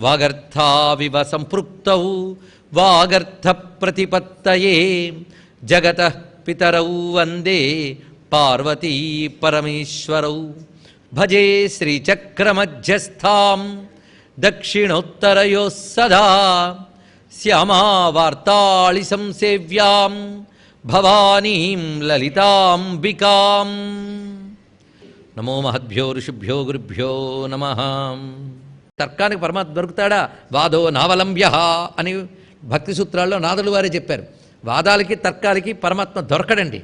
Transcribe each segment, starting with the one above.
వాగర్థావివ సంపృక్తౌ వాగర్థ ప్రతిపత్తయే జగతః పితరౌ వందే పార్వతీ పరమేశ్వరౌ. భజే శ్రీచక్రమధ్యస్థాం దక్షిణోత్తరయోః సదా శ్యామావార్తాళి సంసేవ్యాం భవానీం లలితాంబికాం. నమో మహద్భ్యో ఋషిభ్యో గురుభ్యో నమః. తర్కానికి పరమాత్మ దొరుకుతాడా? వాదో నావలంబ్య అని భక్తి సూత్రాల్లో నాదులు వారే చెప్పారు. వాదాలకి తర్కాలకి పరమాత్మ దొరకడండి.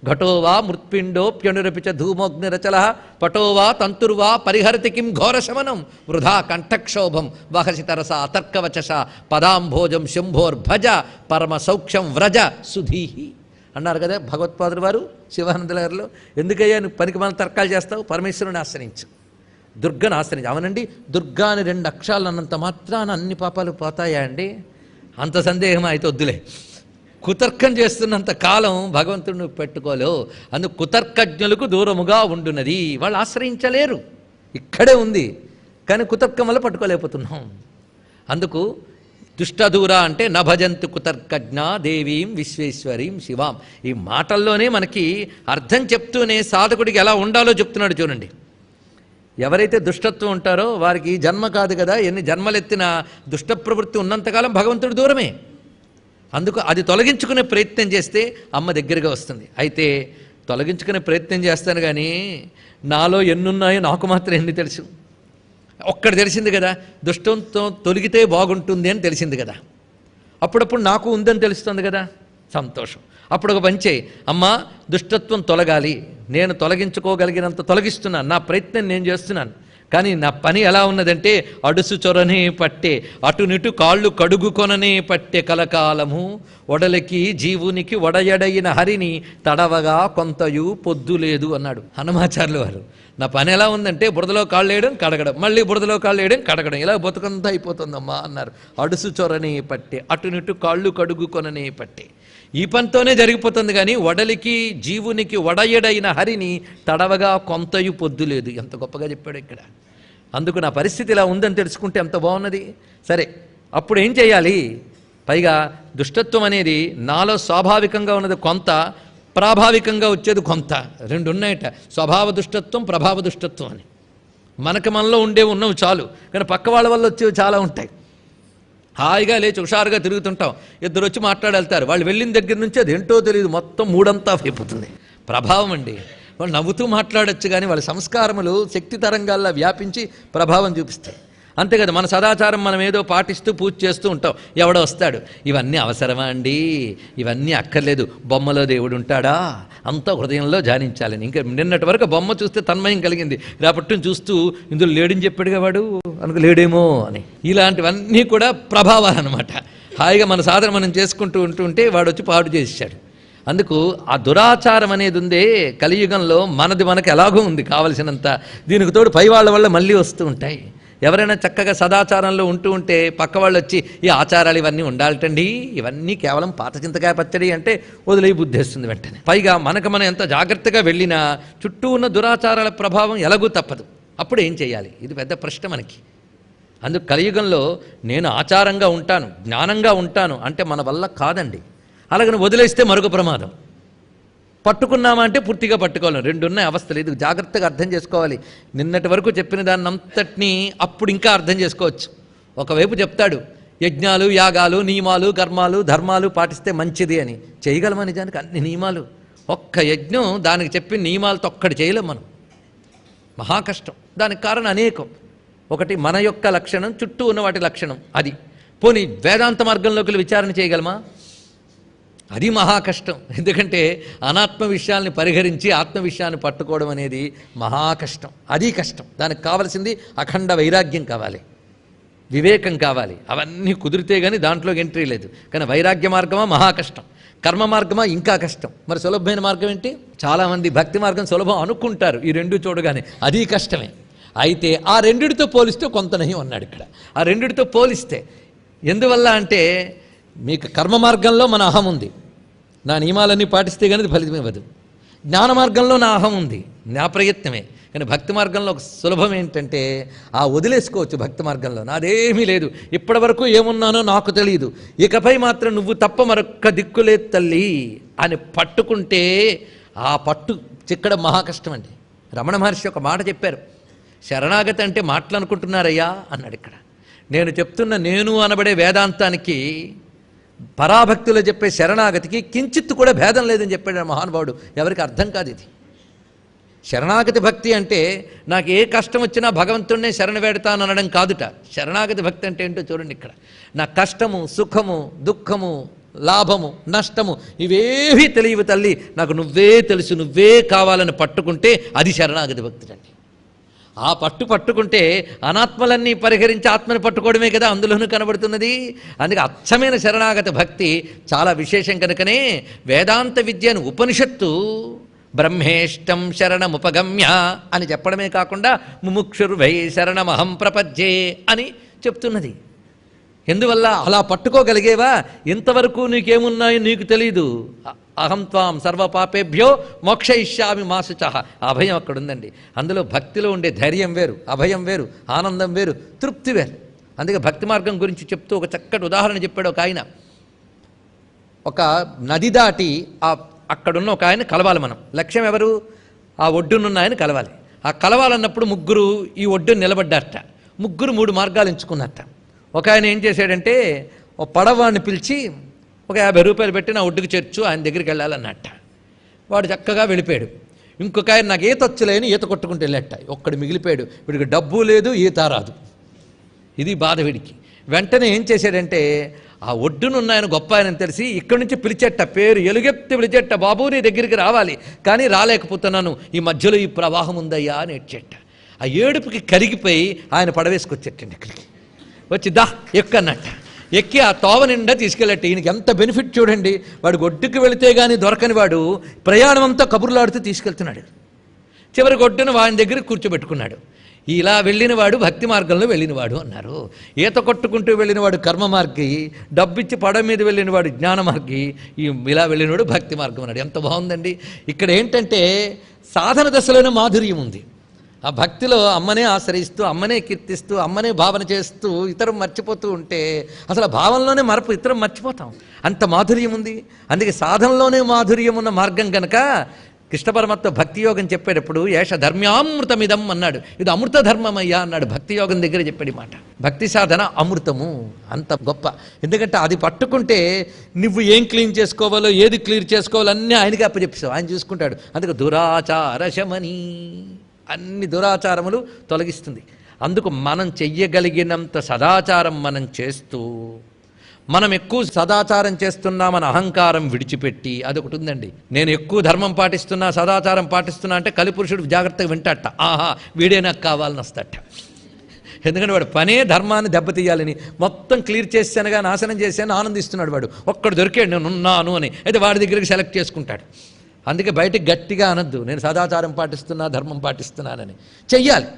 ఘటోవా మృత్పిండోప్యనురపిచ ధూమోగ్నిరచల పటోవా తంతుర్వా పరిహరతి కిం ఘోరశమనం వృధా కంఠక్షోభం వహసితరస అతర్కవచస పదాంభోజం శంభోర్భజ పరమ సౌఖ్యం వ్రజ సుధీహి అన్నారు కదా భగవత్పాదులు వారు శివానందుల గారిలో. ఎందుకయ్యా నువ్వు పనికి మన తర్కాలు చేస్తావు? పరమేశ్వరుని ఆశ్రయించు, దుర్గను ఆశ్రయించు. అవునండి, దుర్గా అని 2 అక్షరాలు అన్నంత మాత్రాన అన్ని పాపాలు పోతాయా అండి? అంత సందేహం అయితే వద్దులే. కుతర్కం చేస్తున్నంత కాలం భగవంతుడిని పెట్టుకోలేవు. అందుకు కుతర్కజ్ఞులకు దూరముగా ఉండున్నది. వాళ్ళు ఆశ్రయించలేరు, ఇక్కడే ఉంది. కానీ కుతర్కం వల్ల పట్టుకోలేకపోతున్నాం. అందుకు దుష్టదూర అంటే నభజంతు కుతర్కజ్ఞ దేవీం విశ్వేశ్వరీం శివాం. ఈ మాటల్లోనే మనకి అర్థం చెప్తూనే సాధకుడికి ఎలా ఉండాలో చెప్తున్నాడు చూడండి. ఎవరైతే దుష్టత్వం ఉంటారో వారికి జన్మ కాదు కదా, ఎన్ని జన్మలెత్తిన దుష్ట ప్రవృత్తి ఉన్నంతకాలం భగవంతుడు దూరమే. అందుకు అది తొలగించుకునే ప్రయత్నం చేస్తే అమ్మ దగ్గరగా వస్తుంది. అయితే తొలగించుకునే ప్రయత్నం చేస్తాను కానీ నాలో ఎన్నున్నాయో నాకు మాత్రం ఎన్ని తెలుసు? ఒక్కటి తెలిసింది కదా, దుష్టంతో తొలగితే బాగుంటుంది అని తెలిసింది కదా. అప్పుడప్పుడు నాకు ఉందని తెలుస్తుంది కదా, సంతోషం. అప్పుడు ఒక పంచే, అమ్మ దుష్టత్వం తొలగాలి, నేను తొలగించుకోగలిగినంత తొలగిస్తున్నాను, నా ప్రయత్నం నేను చేస్తున్నాను. కానీ నా పని ఎలా ఉన్నదంటే అడుసు చొరనే పట్టే అటునిటు కాళ్ళు కడుగుకొననే పట్టే కలకాలము ఒడలికి జీవునికి ఒడయడైన హరిని తడవగా కొంతయు పొద్దు లేదు అన్నాడు హనుమాచార్యులు వారు. నా పని ఎలా ఉందంటే బురదలో కాళ్ళు వేయడం కడగడం, మళ్ళీ బురదలో కాళ్ళు వేయడం కడగడం, ఇలా బతుకంతా అయిపోతుందమ్మా అన్నారు. అడుసు చొరనే పట్టే అటునిటు కాళ్ళు కడుగుకొననే పట్టే. ఈ పనితోనే జరిగిపోతుంది. కానీ ఒడలికి జీవునికి ఒడయడైన హరిని తడవగా కొంతయు పొద్దు లేదు. ఎంత గొప్పగా చెప్పాడు ఇక్కడ. అందుకు నా పరిస్థితి ఇలా ఉందని తెలుసుకుంటే ఎంత బాగున్నది. సరే, అప్పుడు ఏం చేయాలి? పైగా దుష్టత్వం అనేది నాలో స్వాభావికంగా ఉన్నది కొంత, ప్రాభావికంగా వచ్చేది కొంత. 2 ఉన్నాయట, స్వభావ దుష్టత్వం, ప్రభావ దుష్టత్వం అని. మనలో ఉన్నవి చాలు, కానీ పక్క వాళ్ళ వల్ల వచ్చేవి చాలా ఉంటాయి. హాయిగా లేచి హుషారుగా తిరుగుతుంటాం, 2 వచ్చి మాట్లాడేళ్తారు, వాళ్ళు వెళ్ళిన దగ్గర నుంచి అది ఏంటో తెలియదు, మొత్తం మూడంతా అయిపోతుంది. ప్రభావం అండి. వాళ్ళు నవ్వుతూ మాట్లాడచ్చు, కానీ వాళ్ళ సంస్కారములు శక్తి తరంగాల్లో వ్యాపించి ప్రభావం చూపిస్తాయి. అంతే కదా, మన సదాచారం మనం ఏదో పాటిస్తూ పూజ చేస్తూ ఉంటాం. ఎవడో వస్తాడు, ఇవన్నీ అవసరమా అండి, ఇవన్నీ అక్కర్లేదు, బొమ్మలో దేవుడు ఉంటాడా, అంతా హృదయంలో ధ్యానించాలని. ఇంకా నిన్నటి వరకు బొమ్మ చూస్తే తన్మయం కలిగింది, రేపటి చూస్తూ ఇందులో లేడని చెప్పాడుగా వాడు, అనుకు లేడేమో అని. ఇలాంటివన్నీ కూడా ప్రభావాలు అన్నమాట. హాయిగా మన సాధన మనం చేసుకుంటూ ఉంటుంటే వాడు వచ్చి పాడు చేశాడు. అందుకు ఆ దురాచారం అనేది ఉందే కలియుగంలో, మనది మనకు ఎలాగో ఉంది కావలసినంత, దీనికి తోడు పై వాళ్ళ వల్ల మళ్ళీ వస్తూ ఉంటాయి. ఎవరైనా చక్కగా సదాచారంలో ఉంటూ ఉంటే పక్క వాళ్ళు వచ్చి ఈ ఆచారాలు ఇవన్నీ ఉండాలటండి, ఇవన్నీ కేవలం పాత చింతకాయ పచ్చడి అంటే వదిలేయి బుద్ధేస్తుంది వెంటనే. పైగా మనం ఎంత జాగ్రత్తగా వెళ్ళినా చుట్టూ ఉన్న దురాచారాల ప్రభావం ఎలాగూ తప్పదు. అప్పుడు ఏం చేయాలి? ఇది పెద్ద ప్రశ్న మనకి. అందుకు కలియుగంలో నేను ఆచారంగా ఉంటాను, జ్ఞానంగా ఉంటాను అంటే మన వల్ల కాదండి. అలాగని వదిలేస్తే మరొక ప్రమాదం. పట్టుకున్నామా అంటే పూర్తిగా పట్టుకోవాలి. 2 ఉన్నాయి అవస్థలు. ఇది జాగ్రత్తగా అర్థం చేసుకోవాలి. నిన్నటి వరకు చెప్పిన దాన్ని అంతటినీ అప్పుడు ఇంకా అర్థం చేసుకోవచ్చు. ఒకవైపు చెప్తాడు యజ్ఞాలు, యాగాలు, నియమాలు, కర్మాలు, ధర్మాలు పాటిస్తే మంచిది అని. చేయగలమా నిజానికి అన్ని నియమాలు? ఒక్క యజ్ఞం దానికి చెప్పిన నియమాలతో ఒక్కటి చేయలేం మనం. మహా కష్టం. దానికి కారణం అనేకం. ఒకటి మన యొక్క లక్షణం, చుట్టూ ఉన్న వాటి లక్షణం. అది పోనీ వేదాంత మార్గంలోకి విచారణ చేయగలమా? అది మహా కష్టం. ఎందుకంటే అనాత్మ విషయాల్ని పరిహరించి ఆత్మ విషయాన్ని పట్టుకోవడం అనేది మహా కష్టం. అది కష్టం. దానికి కావలసింది అఖండ వైరాగ్యం కావాలి, వివేకం కావాలి. అవన్నీ కుదిరితే కానీ దాంట్లోకి ఎంట్రీ లేదు. కానీ వైరాగ్య మార్గమా మహా కష్టం, కర్మ మార్గమా ఇంకా కష్టం. మరి సులభమైన మార్గం ఏంటి? చాలామంది భక్తి మార్గం సులభం అనుకుంటారు, ఈ 2 చూడగానే అది కష్టమే. అయితే ఆ 2తో పోలిస్తే కొంత నయం అన్నాడు ఇక్కడ. ఆ 2తో పోలిస్తే ఎందువల్ల అంటే మీకు కర్మ మార్గంలో మన అహం ఉంది, నా నియమాలన్నీ పాటిస్తే కానీ ఫలితం ఇవ్వదు. జ్ఞాన మార్గంలో నా అహం ఉంది, నా ప్రయత్నమే. కానీ భక్తి మార్గంలో ఒక సులభం ఏంటంటే వదిలేసుకోవచ్చు. భక్తి మార్గంలో నాదేమీ లేదు, ఇప్పటి వరకు ఏమున్నానో నాకు తెలియదు, ఇకపై మాత్రం నువ్వు తప్ప మరొక్క దిక్కులేదు తల్లి అని పట్టుకుంటే ఆ పట్టు చిక్కడం మహా కష్టం అండి. రమణ మహర్షి ఒక మాట చెప్పారు, శరణాగతి అంటే మాటలు అనుకుంటున్నారయ్యా అన్నాడు. ఇక్కడ నేను చెప్తున్న నేను అనబడే వేదాంతానికి పరాభక్తిలో చెప్పే శరణాగతికి కించిత్తు కూడా భేదం లేదని చెప్పాడు మహానుభావుడు. ఎవరికి అర్థం కాదు ఇది. శరణాగతి భక్తి అంటే నాకు ఏ కష్టం వచ్చినా భగవంతుడినే శరణ వేడతాను అనడం కాదుట. శరణాగతి భక్తి అంటే ఏంటో చూడండి. ఇక్కడ నా కష్టము, సుఖము, దుఃఖము, లాభము, నష్టము ఇవేవీ తెలియవు తల్లి, నాకు నువ్వే తెలుసు, నువ్వే కావాలని పట్టుకుంటే అది శరణాగతి భక్తి అండి. ఆ పట్టుకుంటే అనాత్మలన్నీ పరిహరించి ఆత్మని పట్టుకోవడమే కదా అందులోనూ కనబడుతున్నది. అందుకే అచ్చమైన శరణాగతి భక్తి చాలా విశేషం. కనుకనే వేదాంత విద్యను ఉపనిషత్తు బ్రహ్మేష్టం శరణముపగమ్య అని చెప్పడమే కాకుండా ముముక్షుర్వై శరణమహం ప్రపద్యే అని చెప్తున్నది. ఎందువల్ల అలా పట్టుకోగలిగేవా? ఇంతవరకు నీకేమున్నాయో నీకు తెలీదు. అహం త్వాం సర్వపాపేభ్యో మోక్షయిష్యామి మా శుచః. అభయం అక్కడ ఉందండి. అందులో భక్తిలో ఉండే ధైర్యం వేరు, అభయం వేరు, ఆనందం వేరు, తృప్తి వేరు. అందుకే భక్తి మార్గం గురించి చెప్తూ ఒక చక్కటి ఉదాహరణ చెప్పాడు ఒక ఆయన. ఒక నది దాటి అక్కడున్న ఒక ఆయన కలవాలి. మనం లక్ష్యం ఎవరు? ఆ ఒడ్డునున్న ఆయన కలవాలి. ఆ కలవాలన్నప్పుడు ముగ్గురు ఈ ఒడ్డును నిలబడ్డారట. ముగ్గురు 3 మార్గాలు ఎంచుకున్నారట. ఒక ఆయన ఏం చేశాడంటే ఓ పడవాడిని పిలిచి ఒక 50 రూపాయలు పెట్టి నా ఒడ్డుకు చేర్చు, ఆయన దగ్గరికి వెళ్ళాలన్నట్ట. వాడు చక్కగా వెళ్ళిపోయాడు. ఇంకొక ఆయన నాకు ఈత వచ్చలేని ఈత కొట్టుకుంటూ వెళ్ళేట. ఒక్కడు మిగిలిపోయాడు. వీడికి డబ్బు లేదు, ఈత రాదు. ఇది బాధ వీడికి. వెంటనే ఏం చేశాడంటే ఆ ఒడ్డునున్న ఆయన గొప్ప ఆయనని తెలిసి ఇక్కడి నుంచి పిలిచేట, పేరు ఎలుగెత్తి పిలిచేట, బాబు నీ దగ్గరికి రావాలి, కానీ రాలేకపోతున్నాను, ఈ మధ్యలో ఈ ప్రవాహం ఉందయ్యా అని ఏడ్చేట. ఆ ఏడుపుకి కరిగిపోయి ఆయన పడవేసుకొచ్చేటండి. ఇక్కడికి వచ్చి దా ఎక్కన్నట్ట. ఎక్కి ఆ తోవ నిండా తీసుకెళ్ళట్టు. ఈయనకి ఎంత బెనిఫిట్ చూడండి. వాడు ఒడ్డుకు వెళితే కానీ దొరకని వాడు ప్రయాణం అంతా కబుర్లాడుతూ తీసుకెళ్తున్నాడు. చివరికి ఒడ్డున వాని దగ్గర కూర్చోబెట్టుకున్నాడు. ఇలా వెళ్ళినవాడు భక్తి మార్గంలో వెళ్ళినవాడు అన్నారు. ఈత కొట్టుకుంటూ వెళ్ళినవాడు కర్మ మార్గి, డబ్బిచ్చి పడవ మీద వెళ్ళినవాడు జ్ఞాన మార్గి, ఇలా వెళ్ళినవాడు భక్తి మార్గం అన్నాడు. ఎంత బాగుందండి. ఇక్కడ ఏంటంటే సాధన దశలోనే మాధుర్యం ఉంది. ఆ భక్తిలో అమ్మనే ఆశ్రయిస్తూ, అమ్మనే కీర్తిస్తూ, అమ్మనే భావన చేస్తూ ఇతరం మర్చిపోతూ ఉంటే అసలు ఆ భావనలోనే మరపు ఇతరం మర్చిపోతాం. అంత మాధుర్యం ఉంది. అందుకే సాధనలోనే మాధుర్యం ఉన్న మార్గం కనుక కృష్ణ పరమాత్మ భక్తి యోగం చెప్పేటప్పుడు ఏష ధర్మ్యామృతమిదం అన్నాడు. ఇది అమృత ధర్మమయ్యా అన్నాడు. భక్తి యోగం దగ్గర చెప్పాడు మాట. భక్తి సాధన అమృతము, అంత గొప్ప. ఎందుకంటే అది పట్టుకుంటే నువ్వు ఏం క్లీన్ చేసుకోవాలో, ఏది క్లియర్ చేసుకోవాలో అన్నీ ఆయనకి అప్పచెప్పావు, ఆయన చూసుకుంటాడు. అందుకు దురాచార శమని, అన్ని దురాచారములు తొలగిస్తుంది. అందుకు మనం చెయ్యగలిగినంత సదాచారం మనం చేస్తూ, మనం ఎక్కువ సదాచారం చేస్తున్నామని అహంకారం విడిచిపెట్టి, అదొకటి ఉందండి. నేను ఎక్కువ ధర్మం పాటిస్తున్నా, సదాచారం పాటిస్తున్నా అంటే కలిపురుషుడు జాగ్రత్తగా వింటాట. ఆహా వీడే నాకు కావాలని వస్తాట. ఎందుకంటే వాడు పనే ధర్మాన్ని దెబ్బతీయాలని మొత్తం క్లియర్ చేశానుగా, నాశనం చేశాను ఆనందిస్తున్నాడు. వాడు ఒక్కడు దొరికాడు నేను ఉన్నాను అని, అయితే వాడి దగ్గరికి సెలెక్ట్ చేసుకుంటాడు. అందుకే బయటకు గట్టిగా అనద్దు నేను సదాచారం పాటిస్తున్నా, ధర్మం పాటిస్తున్నానని. చెయ్యాలి,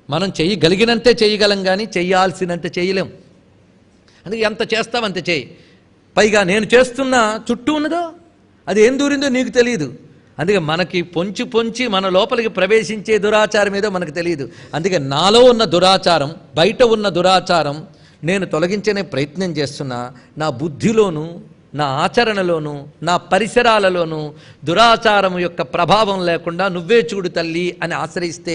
మనం చెయ్యగలిగినంతే చెయ్యగలం, కానీ చెయ్యాల్సినంత చేయలేం. అందుకే ఎంత చేస్తావు అంత చేయి. పైగా నేను చేస్తున్నా చుట్టూ ఉన్నదో అది ఏం దూరిందో నీకు తెలియదు. అందుకే మనకి పొంచి పొంచి మన లోపలికి ప్రవేశించే దురాచారం ఏదో మనకు తెలియదు. అందుకే నాలో ఉన్న దురాచారం, బయట ఉన్న దురాచారం నేను తొలగించనే ప్రయత్నం చేస్తున్నా. నా బుద్ధిలోనూ, నా ఆచరణలోనూ, నా పరిసరాలలోనూ దురాచారం యొక్క ప్రభావం లేకుండా నువ్వే చూడు తల్లి అని ఆశ్రయిస్తే,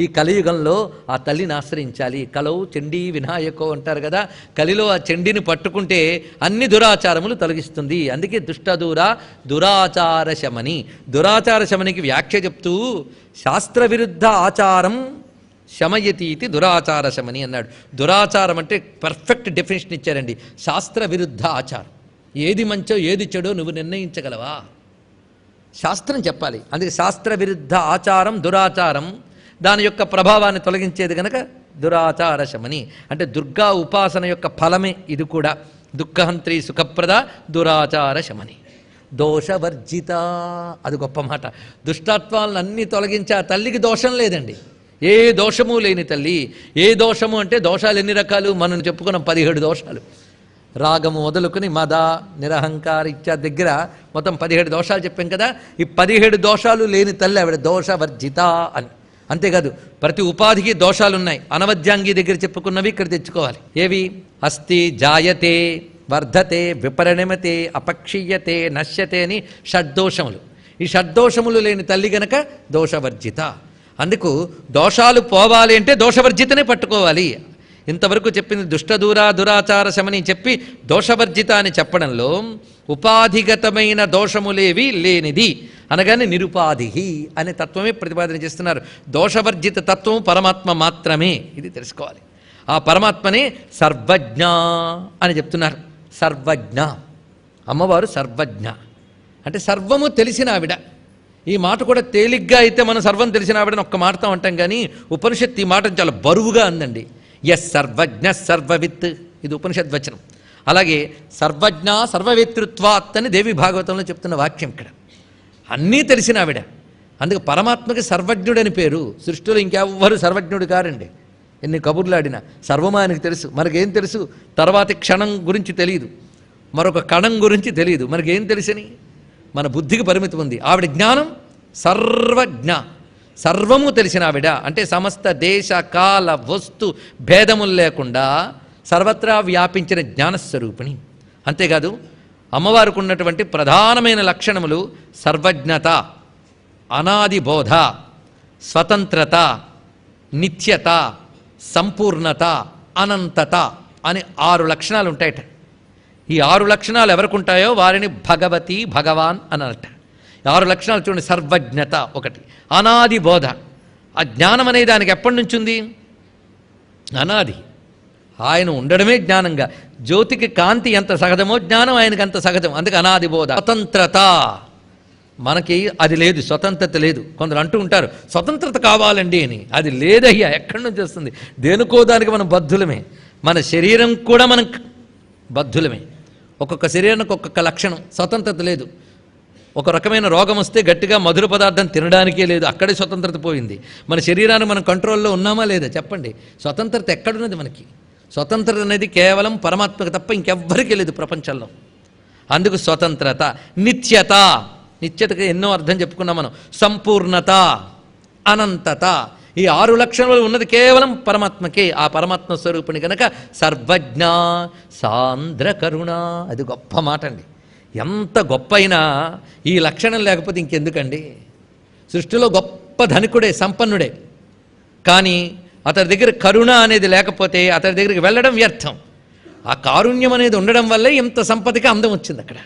ఈ కలియుగంలో ఆ తల్లిని ఆశ్రయించాలి. కలౌ చండీ వినాయకో అంటారు కదా. కలిలో ఆ చండీని పట్టుకుంటే అన్ని దురాచారములు తొలగిస్తుంది. అందుకే దుష్టదూర దురాచార శమని. దురాచార శమనికి వ్యాఖ్య చెప్తూ శాస్త్ర విరుద్ధ ఆచారం శమయతీతి దురాచార శమని అన్నాడు. దురాచారం అంటే పర్ఫెక్ట్ డెఫినేషన్ ఇచ్చారండి. శాస్త్ర విరుద్ధ ఆచారం. ఏది మంచో ఏది చెడో నువ్వు నిర్ణయించగలవా? శాస్త్రం చెప్పాలి. అందుకే శాస్త్ర విరుద్ధ ఆచారం దురాచారం, దాని యొక్క ప్రభావాన్ని తొలగించేది కనుక దురాచార శమని. అంటే దుర్గా ఉపాసన యొక్క ఫలమే ఇది కూడా. దుఃఖహంత్రి సుఖప్రద దురాచార శమని. దోషవర్జిత, అది గొప్ప మాట. దుష్టత్వాలను అన్నీ తొలగించే ఆ తల్లికి దోషం లేదండి. ఏ దోషము లేని తల్లి. ఏ దోషము అంటే దోషాలు ఎన్ని రకాలు మనం చెప్పుకున్నాం, 17 దోషాలు. రాగము మొదలుకొని మద, నిరహంకార ఇత్యాది దగ్గర మొత్తం 17 దోషాలు చెప్పాం కదా. ఈ 17 దోషాలు లేని తల్లి ఆవిడ దోషవర్జిత అని. అంతేకాదు ప్రతి ఉపాధికి దోషాలున్నాయి. అనవద్యాంగి దగ్గర చెప్పుకున్నవి ఇక్కడ తెచ్చుకోవాలి. ఏవి? అస్థి, జాయతే, వర్ధతే, విపరిణమతే, అపక్షీయతే, నశ్యతే అని షడ్దోషములు. ఈ షడ్దోషములు లేని తల్లి గనక దోషవర్జిత. అందుకు దోషాలు పోవాలి అంటే దోషవర్జితనే పట్టుకోవాలి. ఇంతవరకు చెప్పింది దుష్టదూర దురాచార శమని చెప్పి దోషవర్జిత అని చెప్పడంలో ఉపాధిగతమైన దోషములేవి లేనిది అనగానే నిరుపాధి అనే తత్వమే ప్రతిపాదన చేస్తున్నారు. దోషవర్జిత తత్వం పరమాత్మ మాత్రమే, ఇది తెలుసుకోవాలి. ఆ పరమాత్మనే సర్వజ్ఞ అని చెప్తున్నారు. సర్వజ్ఞ, అమ్మవారు సర్వజ్ఞ అంటే సర్వము తెలిసిన ఆవిడ. ఈ మాట కూడా తేలిగ్గా అయితే మనం సర్వం తెలిసిన ఆవిడని ఒక్క మాటతో అంటాం, కానీ ఉపనిషత్తు ఈ మాటను చాలా బరువుగా అందండి. ఎస్ సర్వజ్ఞ సర్వవిత్, ఇది ఉపనిషత్ వచనం. అలాగే సర్వజ్ఞ సర్వవేతృత్వాత్ అని దేవి భాగవతంలో చెప్తున్న వాక్యం ఇక్కడ. అన్నీ తెలిసిన ఆవిడ. అందుకే పరమాత్మకి సర్వజ్ఞుడని పేరు. సృష్టిలో ఇంకెవ్వరు సర్వజ్ఞుడు కారండి. ఎన్ని కబుర్లు ఆడినా సర్వమా ఆయనకు తెలుసు. మనకేం తెలుసు? తర్వాతి క్షణం గురించి తెలియదు, మరొక కణం గురించి తెలియదు. మనకేం తెలుసని మన బుద్ధికి పరిమితి ఉంది. ఆవిడ జ్ఞానం సర్వజ్ఞ, సర్వము తెలిసిన ఆవిడ. అంటే సమస్త దేశ కాల వస్తు భేదములు లేకుండా సర్వత్రా వ్యాపించిన జ్ఞానస్వరూపిణి. అంతేకాదు అమ్మవారికి ఉన్నటువంటి ప్రధానమైన లక్షణములు సర్వజ్ఞత, అనాదిబోధ, స్వతంత్రత, నిత్యత, సంపూర్ణత, అనంతత అని 6 లక్షణాలు ఉంటాయట. ఈ 6 లక్షణాలు ఎవరికి ఉంటాయో వారిని భగవతి భగవాన్ అనట. 6 లక్షణాలు చూడండి. సర్వజ్ఞత ఒకటి, అనాది బోధ. ఆ జ్ఞానం అనే దానికి ఎప్పటి నుంచి ఉంది? అనాది. ఆయన ఉండడమే జ్ఞానంగా. జ్యోతికి కాంతి ఎంత సహజమో జ్ఞానం ఆయనకి అంత సహజం. అందుకే అనాది బోధ. స్వతంత్రత, మనకి అది లేదు, స్వతంత్రత లేదు. కొందరు అంటూ ఉంటారు స్వతంత్రత కావాలండి అని. అది లేదయ్యా, ఎక్కడి నుంచి వస్తుంది? దేనికో దానికి మనం బద్ధులమే. మన శరీరం కూడా మనం బద్ధులమే. ఒక్కొక్క శరీరానికి ఒక్కొక్క లక్షణం. స్వతంత్రత లేదు. ఒక రకమైన రోగం వస్తే గట్టిగా మధుర పదార్థం తినడానికే లేదు, అక్కడే స్వతంత్రత పోయింది. మన శరీరాన్ని మనం కంట్రోల్లో ఉన్నామా లేదా చెప్పండి? స్వతంత్రత ఎక్కడున్నది మనకి? స్వతంత్రత అనేది కేవలం పరమాత్మకు తప్ప ఇంకెవ్వరికీ లేదు ప్రపంచంలో. అందుకు స్వతంత్రత. నిత్యత, నిత్యతకి ఎన్నో అర్థం చెప్పుకున్నాం మనం. సంపూర్ణత, అనంతత, ఈ 6 లక్షణాలు ఉన్నది కేవలం పరమాత్మకే. ఆ పరమాత్మ స్వరూపిణి కనుక సర్వజ్ఞ సాంద్ర కరుణ. అది గొప్ప మాట అండి. ఎంత గొప్ప అయినా ఈ లక్షణం లేకపోతే ఇంకెందుకండి? సృష్టిలో గొప్ప ధనికుడే, సంపన్నుడే, కానీ అతడి దగ్గర కరుణ అనేది లేకపోతే అతడి దగ్గరికి వెళ్ళడం వ్యర్థం. ఆ కారుణ్యం అనేది ఉండడం వల్లే ఇంత సంపదకి అందం వచ్చింది అక్కడ.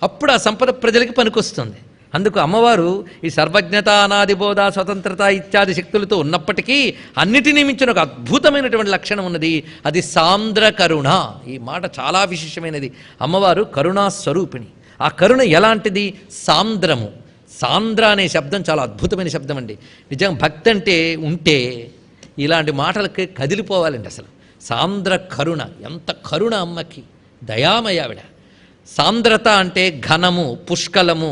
అప్పుడు ఆ సంపద ప్రజలకి పనికొస్తుంది. అందుకు అమ్మవారు ఈ సర్వజ్ఞత, అనాదిబోధ, స్వతంత్రత ఇత్యాది శక్తులతో ఉన్నప్పటికీ అన్నిటినీ మించిన ఒక అద్భుతమైనటువంటి లక్షణం ఉన్నది. అది సాంద్ర కరుణ. ఈ మాట చాలా విశేషమైనది. అమ్మవారు కరుణా స్వరూపిణి. ఆ కరుణ ఎలాంటిది? సాంద్రము. సాంద్ర అనే శబ్దం చాలా అద్భుతమైన శబ్దం అండి. నిజంగా భక్తి అంటే ఉంటే ఇలాంటి మాటలకి కదిలిపోవాలండి. అసలు సాంద్ర కరుణ, ఎంత కరుణ అమ్మకి, దయామయ ఆవిడ. సాంద్రత అంటే ఘనము, పుష్కలము,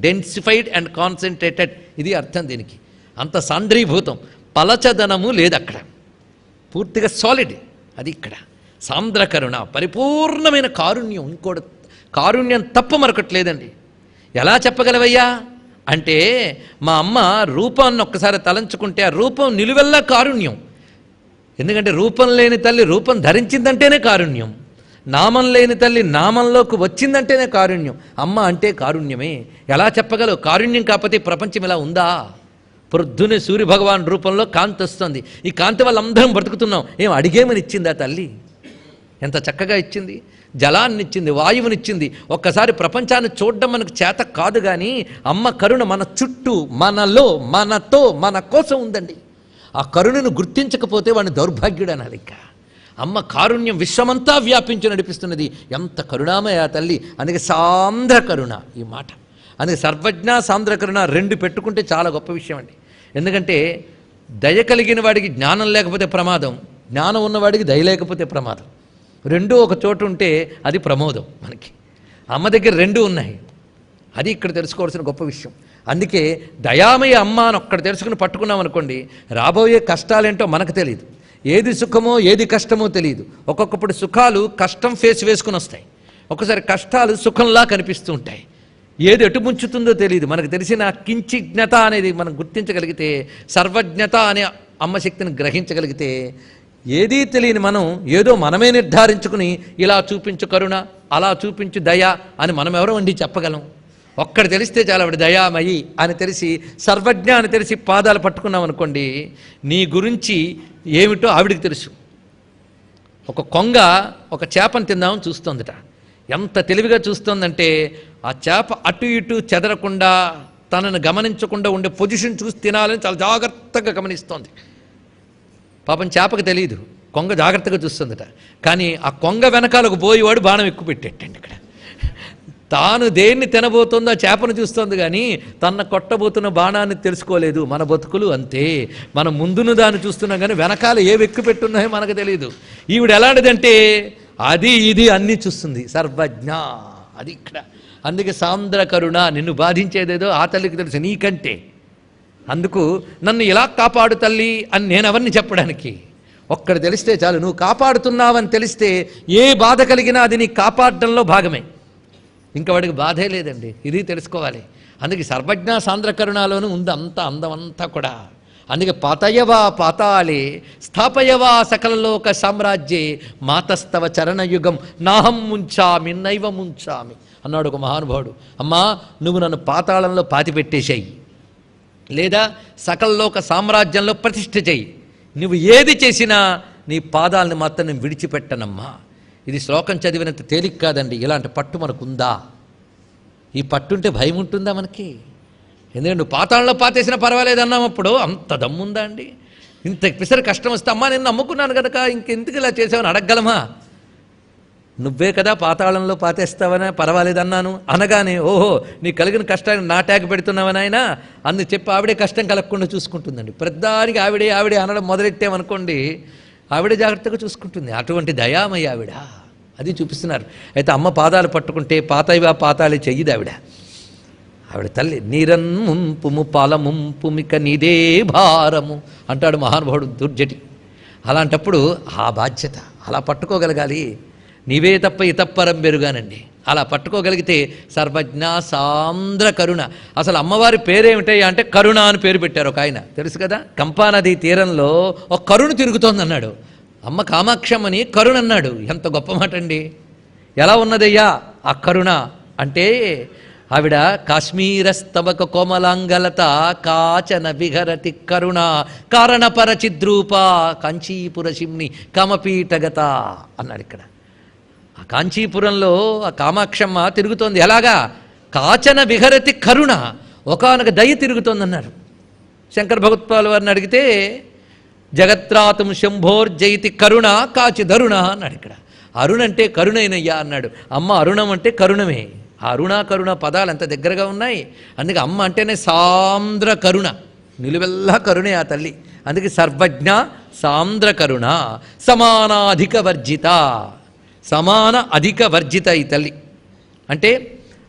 డెన్సిఫైడ్ అండ్ కాన్సన్ట్రేటెడ్, ఇది అర్థం దీనికి. అంత సాంద్రీభూతం, పలచదనము లేదు అక్కడ, పూర్తిగా సాలిడ్. అది ఇక్కడ సాంద్ర కరుణ, పరిపూర్ణమైన కారుణ్యం. ఇంకోటి కారుణ్యం తప్ప మరొకటి లేదండి. ఎలా చెప్పగలవయ్యా అంటే, మా అమ్మ రూపాన్ని ఒక్కసారి తలంచుకుంటే ఆ రూపం నిలువెల్లా కారుణ్యం. ఎందుకంటే రూపం లేని తల్లి రూపం ధరించిందంటేనే కారుణ్యం. నామం లేని తల్లి నామంలోకి వచ్చిందంటేనే కారుణ్యం. అమ్మ అంటే కారుణ్యమే. ఎలా చెప్పగలవు? కారుణ్యం కాకపోతే ప్రపంచం ఇలా ఉందా? పొద్దునే సూర్యభగవాన్ రూపంలో కాంతి వస్తుంది. ఈ కాంతి వల్ల అందరం బ్రతుకుతున్నాం. ఏం అడిగేమని ఇచ్చిందా తల్లి? ఎంత చక్కగా ఇచ్చింది. జలాన్ని ఇచ్చింది, వాయువునిచ్చింది. ఒక్కసారి ప్రపంచాన్ని చూడడం మనకు చేత కాదు, కానీ అమ్మ కరుణ మన చుట్టూ, మనలో, మనతో, మన కోసం ఉందండి. ఆ కరుణను గుర్తించకపోతే వాడిని దౌర్భాగ్యుడు అనాలి. ఇంకా అమ్మ కారుణ్యం విశ్వమంతా వ్యాపించి నడిపిస్తున్నది. ఎంత కరుణామయ తల్లి. అందుకే సాంద్ర కరుణ ఈ మాట. అందుకే సర్వజ్ఞ సాంద్ర కరుణ 2 పెట్టుకుంటే చాలా గొప్ప విషయం అండి. ఎందుకంటే దయ కలిగిన వాడికి జ్ఞానం లేకపోతే ప్రమాదం, జ్ఞానం ఉన్నవాడికి దయ లేకపోతే ప్రమాదం. 2 ఒక చోటు ఉంటే అది ప్రమోదం మనకి. అమ్మ దగ్గర 2 ఉన్నాయి. అది ఇక్కడ తెలుసుకోవాల్సిన గొప్ప విషయం. అందుకే దయామయ అమ్మ అని ఒక్కడ తెలుసుకుని పట్టుకున్నాం అనుకోండి, రాబోయే కష్టాలేంటో మనకు తెలియదు. ఏది సుఖమో ఏది కష్టమో తెలియదు. ఒక్కొక్కప్పుడు సుఖాలు కష్టం ఫేస్ వేసుకుని వస్తాయి, ఒకసారి కష్టాలు సుఖంలా కనిపిస్తూ ఉంటాయి. ఏది ఎటు ముంచుతుందో తెలియదు. మనకు తెలిసిన కించిజ్ఞత అనేది మనం గుర్తించగలిగితే, సర్వజ్ఞత అనే అమ్మ శక్తిని గ్రహించగలిగితే, ఏదీ తెలియని మనం ఏదో మనమే నిర్ధారించుకుని ఇలా చూపించు కరుణ, అలా చూపించు దయ అని మనం ఎవరో వండి చెప్పగలం. ఒక్కడు తెలిస్తే చాలా ఆవిడ దయామయి అని తెలిసి, సర్వజ్ఞ అని తెలిసి పాదాలు పట్టుకున్నాం అనుకోండి, నీ గురించి ఏమిటో ఆవిడికి తెలుసు. ఒక కొంగ ఒక చేపను తిందామని చూస్తోందట. ఎంత తెలివిగా చూస్తోందంటే, ఆ చేప అటు ఇటు చెదరకుండా తనను గమనించకుండా ఉండే పొజిషన్ చూసి తినాలని చాలా జాగ్రత్తగా గమనిస్తోంది. పాపం చేపకు తెలియదు, కొంగ జాగ్రత్తగా చూస్తుందట. కానీ ఆ కొంగ వెనకాలకు పోయేవాడు బాణం ఎక్కువ పెట్టేటండి. ఇక్కడ తాను దేన్ని తినబోతుందో ఆ చేపను చూస్తోంది, కానీ తన కొట్టబోతున్న బాణాన్ని తెలుసుకోలేదు. మన బతుకులు అంతే. మనం ముందును దాన్ని చూస్తున్నాం కానీ వెనకాల ఏ వెక్కు పెట్టున్నాయో మనకు తెలియదు. ఈవిడ ఎలాంటిదంటే అది ఇది అన్నీ చూస్తుంది, సర్వజ్ఞ. అది ఇక్కడ. అందుకే సాంద్ర కరుణ, నిన్ను బాధించేదేదో ఆ తల్లికి తెలుసు నీకంటే. అందుకు నన్ను ఇలా కాపాడు తల్లి అని నేను ఎవరిని చెప్పడానికి, ఒక్కడు తెలిస్తే చాలు. నువ్వు కాపాడుతున్నావని తెలిస్తే ఏ బాధ కలిగినా అది నీ కాపాడడంలో భాగమే, ఇంకా వాడికి బాధే లేదండి. ఇది తెలుసుకోవాలి. అందుకే సర్వజ్ఞ సాంద్ర కరుణలోనూ ఉంది అంత అందమంతా కూడా. అందుకే పాతయవా పాతాళే స్థాపయవా సకలలోక సామ్రాజ్యే మాతస్తవ చరణయుగం నాహం ముంచామి నైవ ముంచామి అన్నాడు ఒక మహానుభావుడు. అమ్మా, నువ్వు నన్ను పాతాళంలో పాతిపెట్టేశాయి, లేదా సకలలోక సామ్రాజ్యంలో ప్రతిష్ఠ చెయ్యి. నువ్వు ఏది చేసినా నీ పాదాలను మాత్రం నేను విడిచిపెట్టనమ్మా. ఇది శ్లోకం చదివినంత తేలిక కాదండి. ఇలాంటి పట్టు మనకుందా? ఈ పట్టుంటే భయం ఉంటుందా మనకి? ఎందుకంటే నువ్వు పాతాళంలో పాతేసినా పర్వాలేదు అన్నామప్పుడు అంత దమ్ముందా అండి? ఇంత పిసరి కష్టం వస్తే అమ్మా నేను నమ్ముకున్నాను కనుక ఇంకెందుకు ఇలా చేసావని అడగగలమా? నువ్వే కదా పాతాళంలో పాతేస్తావనే పర్వాలేదన్నాను అనగానే, ఓహో నీ కలిగిన కష్టాన్ని నా ట్యాగ్ పెడుతున్నావని ఆయన అందుకు చెప్పి ఆవిడే కష్టం కలగకుండా చూసుకుంటుందండి. ప్రతిదానికి ఆవిడే ఆవిడే అనడం మొదలెట్టామనుకోండి, ఆవిడే జాగ్రత్తగా చూసుకుంటుంది. అటువంటి దయామయ్య ఆవిడ. అది చూపిస్తున్నారు. అయితే అమ్మ పాదాలు పట్టుకుంటే పాతైవా పాతాళి చెయ్యిది ఆవిడ. ఆవిడ తల్లి. నీరన్ముంపుము పాలముంపుమిక నీదే భారము అంటాడు మహానుభావుడు దుర్జటి. అలాంటప్పుడు ఆ బాధ్యత అలా పట్టుకోగలగాలి. నీవే తప్ప ఇతప్పరం బెరుగానండి. అలా పట్టుకోగలిగితే సర్వజ్ఞ సాంద్ర కరుణ. అసలు అమ్మవారి పేరేమిటయ్యా అంటే కరుణ అని పేరు పెట్టారు ఒక ఆయన, తెలుసు కదా. కంపానది తీరంలో ఒక కరుణ తిరుగుతోందన్నాడు. అమ్మ కామాక్షమ్మని కరుణ అన్నాడు. ఎంత గొప్ప మాట అండి. ఎలా ఉన్నదయ్యా ఆ కరుణ అంటే, ఆవిడ కాశ్మీరస్తవక కోమలాంగలత కాచన విహరతి కరుణ కారణపరచిద్రూప కాంచీపుర శిమ్ని కామపీఠగత అన్నాడు. ఇక్కడ ఆ కాంచీపురంలో ఆ కామాక్షమ్మ తిరుగుతోంది. ఎలాగా? కాచన విహరతి కరుణ, ఒకానొక దయ తిరుగుతోందన్నారు. శంకర భగవత్పాల్ వారిని అడిగితే జగత్రాతం శంభోర్జయితి కరుణ కాచి దరుణ అన్నాడు. ఇక్కడ అరుణ అంటే కరుణైనయ్యా అన్నాడు. అమ్మ అరుణం అంటే కరుణమే. ఆ అరుణ కరుణ పదాలు ఎంత దగ్గరగా ఉన్నాయి. అందుకే అమ్మ అంటేనే సాంద్ర కరుణ, నిలువెల్లా కరుణే ఆ తల్లి. అందుకే సర్వజ్ఞ సాంద్ర కరుణ సమానాధిక వర్జిత. సమాన అధిక వర్జిత ఈ తల్లి అంటే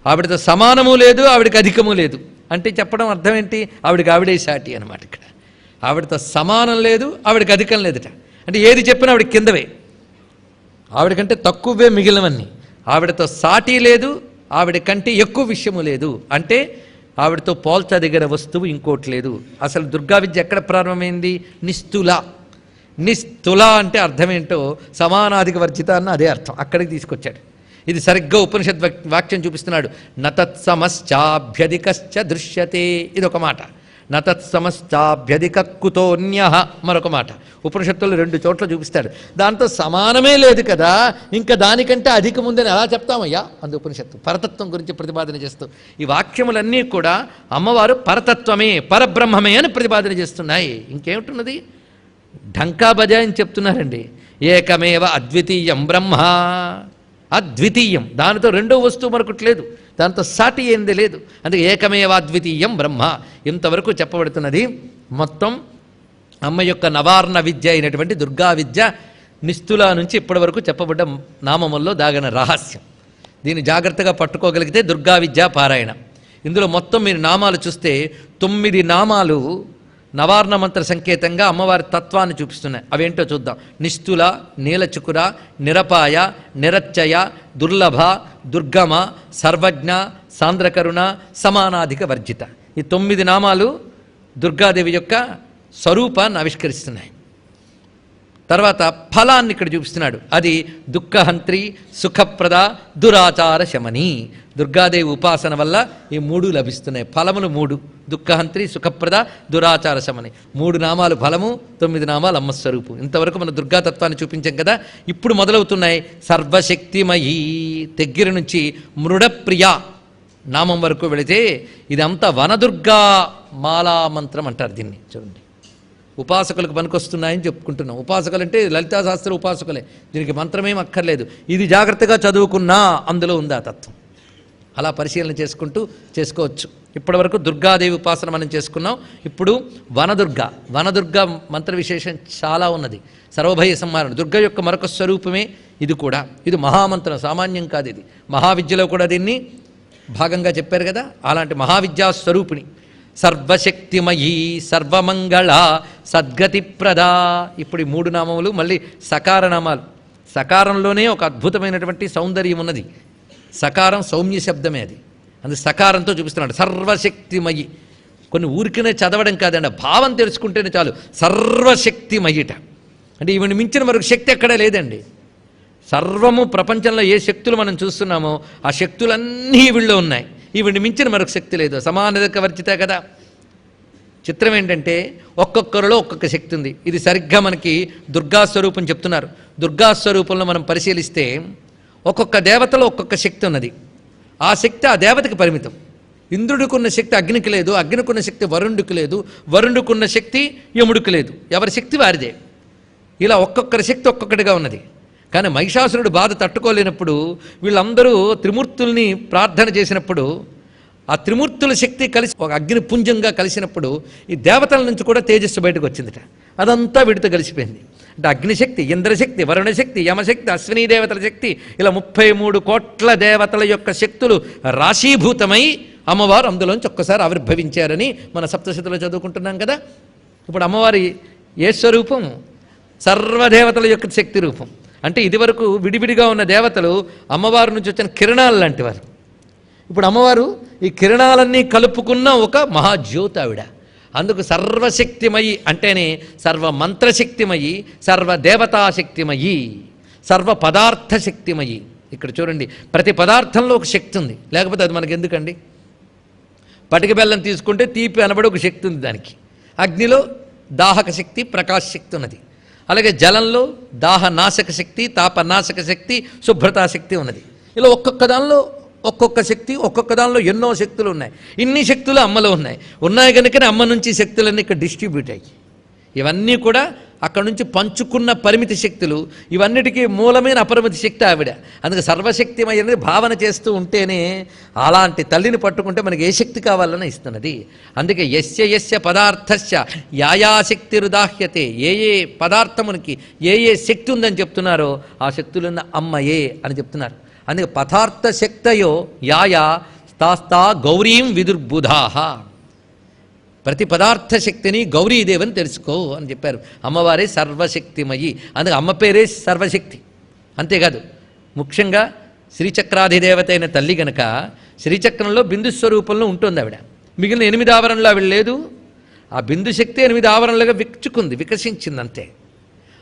ఆవిడతో సమానము లేదు, ఆవిడకి అధికము లేదు. అంటే చెప్పడం అర్థం ఏంటి? ఆవిడకి ఆవిడే సాటి అనమాట. ఇక్కడ ఆవిడతో సమానం లేదు, ఆవిడకి అధికం లేదట. అంటే ఏది చెప్పినా ఆవిడకి కిందవే, ఆవిడకంటే తక్కువే మిగిలినవన్నీ. ఆవిడతో సాటి లేదు, ఆవిడ కంటే ఎక్కువ విషయము లేదు. అంటే ఆవిడతో పోల్చదగిన వస్తువు ఇంకోటి లేదు. అసలు దుర్గా విద్య ఎక్కడ ప్రారంభమైంది? నిస్తుల. నిస్తుల అంటే అర్థం ఏంటో సమానాధిక వర్జిత అన్న అదే అర్థం. అక్కడికి తీసుకొచ్చాడు. ఇది సరిగ్గా ఉపనిషత్ వాక్యం చూపిస్తున్నాడు. నతత్సమశ్చాభ్యధికశ్చ దృశ్యతే, ఇది ఒక మాట. నతత్సమశ్చాభ్యధిక కుతోన్యః మరొక మాట. ఉపనిషత్తులు 2 చోట్ల చూపిస్తాడు. దాంతో సమానమే లేదు కదా, ఇంకా దానికంటే అధికం ఉందని ఎలా చెప్తామయ్యా? అందు ఉపనిషత్తు పరతత్వం గురించి ప్రతిపాదన చేస్తూ ఈ వాక్యములన్నీ కూడా అమ్మవారు పరతత్వమే పరబ్రహ్మమే అని ప్రతిపాదన చేస్తున్నాయి. ఇంకేమిటున్నది? ఢంకా బజాయని చెప్తున్నారండి. ఏకమేవ అద్వితీయం బ్రహ్మ, అద్వితీయం, దానితో రెండో వస్తువు మరొకటి లేదు, దాంతో సాటి ఏంది లేదు. అందుకే ఏకమేవ అద్వితీయం బ్రహ్మ. ఇంతవరకు చెప్పబడుతున్నది మొత్తం అమ్మ యొక్క నవార్ణ విద్య అయినటువంటి దుర్గా విద్య నిస్తుల నుంచి ఇప్పటి వరకు చెప్పబడ్డ నామముల్లో దాగిన రహస్యం. దీన్ని జాగ్రత్తగా పట్టుకోగలిగితే దుర్గా విద్య పారాయణ. ఇందులో మొత్తం మీరు నామాలు చూస్తే 9 నామాలు నవార్ణ మంత్ర సంకేతంగా అమ్మవారి తత్వాన్ని చూపిస్తున్నాయి. అవేంటో చూద్దాం. నిస్తుల, నీలచుకుర, నిరపాయ, నిరచ్చయ, దుర్లభ, దుర్గమ, సర్వజ్ఞ, సాంద్రకరుణ, సమానాధిక వర్జిత. ఈ 9 నామాలు దుర్గాదేవి యొక్క స్వరూపాన్ని ఆవిష్కరిస్తున్నాయి. తర్వాత ఫలాన్ని ఇక్కడ చూపిస్తున్నాడు. అది దుఃఖహంత్రి, సుఖప్రద, దురాచార శమని. దుర్గాదేవి ఉపాసన వల్ల ఈ 3 లభిస్తున్నాయి. ఫలములు 3: దుఃఖహంత్రి, సుఖప్రద, దురాచార శమని. 3 నామాలు ఫలము, 9 నామాలు అమ్మస్వరూపు. ఇంతవరకు మన దుర్గాతత్వాన్ని చూపించాం కదా. ఇప్పుడు మొదలవుతున్నాయి సర్వశక్తిమయీ దగ్గర నుంచి మృడప్రియ నామం వరకు వెళితే ఇదంతా వనదుర్గా మాలామంత్రం అంటారు. దీన్ని చూడండి, ఉపాసకులకు పనికొస్తున్నాయని చెప్పుకుంటున్నాం. ఉపాసకులు అంటే లలితా శాస్త్ర ఉపాసకులే, దీనికి మంత్రమేం అక్కర్లేదు. ఇది జాగ్రత్తగా చదువుకున్నా అందులో ఉంది ఆ తత్వం. అలా పరిశీలన చేసుకుంటూ చేసుకోవచ్చు. ఇప్పటి వరకు దుర్గాదేవి ఉపాసన మనం చేసుకున్నాం. ఇప్పుడు వనదుర్గ మంత్ర విశేషం చాలా ఉన్నది. సర్వభయ సంహారణ దుర్గ యొక్క మరొక స్వరూపమే ఇది కూడా. ఇది మహామంత్రం, సామాన్యం కాదు. ఇది మహావిద్యలో కూడా దీన్ని భాగంగా చెప్పారు కదా. అలాంటి మహావిద్యా స్వరూపిణి. సర్వశక్తిమయీ, సర్వమంగళ, సద్గతిప్రద. ఇప్పుడు ఈ 3 నామములు మళ్ళీ సకార నామాలు. సకారంలోనే ఒక అద్భుతమైనటువంటి సౌందర్యం ఉన్నది. సకారం సౌమ్య శబ్దమే. అది అందుకే సకారంతో చూపిస్తున్నాడు. సర్వశక్తిమయి. కొన్ని ఊరికనే చదవడం కాదండి, భావం తెలుసుకుంటేనే చాలు. సర్వశక్తిమయిట అంటే ఈవిని మించిన మరొక శక్తి ఎక్కడా లేదండి. సర్వము ప్రపంచంలో ఏ శక్తులు మనం చూస్తున్నామో ఆ శక్తులన్నీ ఈవిళ్ళలో ఉన్నాయి. ఈవిడిని మించిన మరొక శక్తి లేదు. సమానధిక వర్జితే కదా. చిత్రం ఏంటంటే ఒక్కొక్కరిలో ఒక్కొక్క శక్తి ఉంది. ఇది సరిగ్గా మనకి దుర్గాస్వరూపం చెప్తున్నారు. దుర్గాస్వరూపంలో మనం పరిశీలిస్తే ఒక్కొక్క దేవతలో ఒక్కొక్క శక్తి ఉన్నది. ఆ శక్తి ఆ దేవతకి పరిమితం. ఇంద్రుడికున్న శక్తి అగ్నికి లేదు, అగ్నికున్న శక్తి వరుణుడికి లేదు, వరుణుడికున్న శక్తి యముడికి లేదు. ఎవరి శక్తి వారిదే. ఇలా ఒక్కొక్కరి శక్తి ఒక్కొక్కటిగా ఉన్నది. కానీ మహిషాసురుడు బాధ తట్టుకోలేనప్పుడు వీళ్ళందరూ త్రిమూర్తుల్ని ప్రార్థన చేసినప్పుడు ఆ త్రిమూర్తుల శక్తి కలిసి ఒక అగ్ని పుంజంగా కలిసినప్పుడు ఈ దేవతల నుంచి కూడా తేజస్సు బయటకు వచ్చిందిట. అదంతా వీటితో కలిసిపోయింది. అంటే అగ్నిశక్తి, ఇంద్రశక్తి, వరుణశక్తి, యమశక్తి, అశ్వినీ దేవతల శక్తి, ఇలా 33 కోట్ల దేవతల యొక్క శక్తులు రాశీభూతమై అమ్మవారు అందులోంచి ఒక్కసారి ఆవిర్భవించారని మన సప్తశతిలో చదువుకుంటున్నాం కదా. ఇప్పుడు అమ్మవారి ఏ స్వరూపం? సర్వదేవతల యొక్క శక్తి రూపం. అంటే ఇదివరకు విడివిడిగా ఉన్న దేవతలు అమ్మవారి నుంచి వచ్చిన కిరణాలు లాంటి వారు. ఇప్పుడు అమ్మవారు ఈ కిరణాలన్నీ కలుపుకున్న ఒక మహాజ్యోతి ఆవిడ. అందుకు సర్వశక్తిమయి అంటేనే సర్వమంత్రశక్తిమయి, సర్వదేవతాశక్తిమయి, సర్వ పదార్థ శక్తిమయి. ఇక్కడ చూడండి, ప్రతి పదార్థంలో ఒక శక్తి ఉంది, లేకపోతే అది మనకి ఎందుకండి? పటిక బెల్లం తీసుకుంటే తీపి అనబడి ఒక శక్తి ఉంది దానికి. అగ్నిలో దాహక శక్తి, ప్రకాశ శక్తి ఉన్నది. అలాగే జలంలో దాహనాశక శక్తి, తాపనాశక శక్తి, శుభ్రతాశక్తి ఉన్నది. ఇలా ఒక్కొక్క దానిలో ఒక్కొక్క శక్తి, ఒక్కొక్క దానిలో ఎన్నో శక్తులు ఉన్నాయి. ఇన్ని శక్తులు అమ్మలో ఉన్నాయి కనుకనే అమ్మ నుంచి శక్తులన్నీ ఇక్కడ డిస్ట్రిబ్యూట్ అయ్యి ఇవన్నీ కూడా అక్కడ నుంచి పంచుకున్న పరిమితి శక్తులు. ఇవన్నిటికీ మూలమైన అపరిమితి శక్తి ఆవిడ. అందుకే సర్వశక్తిమయ్యనేది భావన చేస్తూ ఉంటేనే అలాంటి తల్లిని పట్టుకుంటే మనకి ఏ శక్తి కావాలని ఇస్తున్నది. అందుకే యస్య యస్య పదార్థస్య యాయాశక్తిరుదాహ్యతే. ఏ ఏ పదార్థమునికి ఏ ఏ శక్తి ఉందని చెప్తున్నారో ఆ శక్తులున్న అమ్మయే అని చెప్తున్నారు. అందుకే పదార్థ శక్తయో యాయా తాస్తా గౌరీం విదుర్బుధాహ. ప్రతి పదార్థ శక్తిని గౌరీదేవని తెలుసుకో అని చెప్పారు. అమ్మవారే సర్వశక్తిమయి. అందుకే అమ్మ పేరే సర్వశక్తి. అంతేకాదు, ముఖ్యంగా శ్రీచక్రాధిదేవత అయిన తల్లి గనక శ్రీచక్రంలో బిందు స్వరూపంలో ఉంటుంది ఆవిడ. మిగిలిన 8 ఆవరణలో ఆవిడ లేదు. ఆ బిందు శక్తి 8 ఆవరణలుగా వికసించింది అంతే.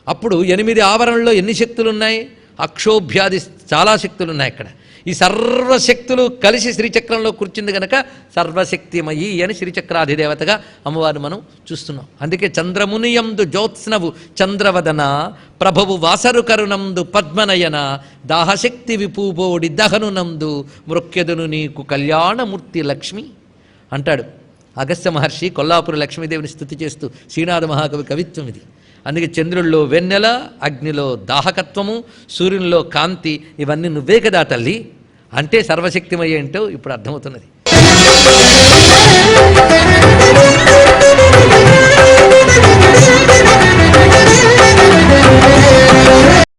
అప్పుడు 8 ఆవరణలో ఎన్ని శక్తులు ఉన్నాయి? అక్షోభ్యాది చాలా శక్తులు ఉన్నాయి అక్కడ. ఈ సర్వశక్తులు కలిసి శ్రీచక్రంలో కూర్చుంది కనుక సర్వశక్తిమయి అని శ్రీచక్రాధిదేవతగా అమ్మవారు మనం చూస్తున్నాం. అందుకే చంద్రమునియందు జ్యోత్స్నవు చంద్రవదన, ప్రభవు వాసరు కరుణందు పద్మనయన, దాహశక్తి విపూబోడి దహనునందు మృక్యదును నీకు కళ్యాణమూర్తి లక్ష్మి అంటాడు అగస్త్య మహర్షి. కొల్లాపురి లక్ష్మీదేవిని స్తుతి చేస్తూ శ్రీనాథ మహాకవి కవిత్వం ఇది. అందుకే చంద్రుల్లో వెన్నెల, అగ్నిలో దాహకత్వము, సూర్యునిలో కాంతి, ఇవన్నీ నువ్వే కదా తల్లి అంటే సర్వశక్తిమయ్యేంటో ఇప్పుడు అర్థమవుతున్నది.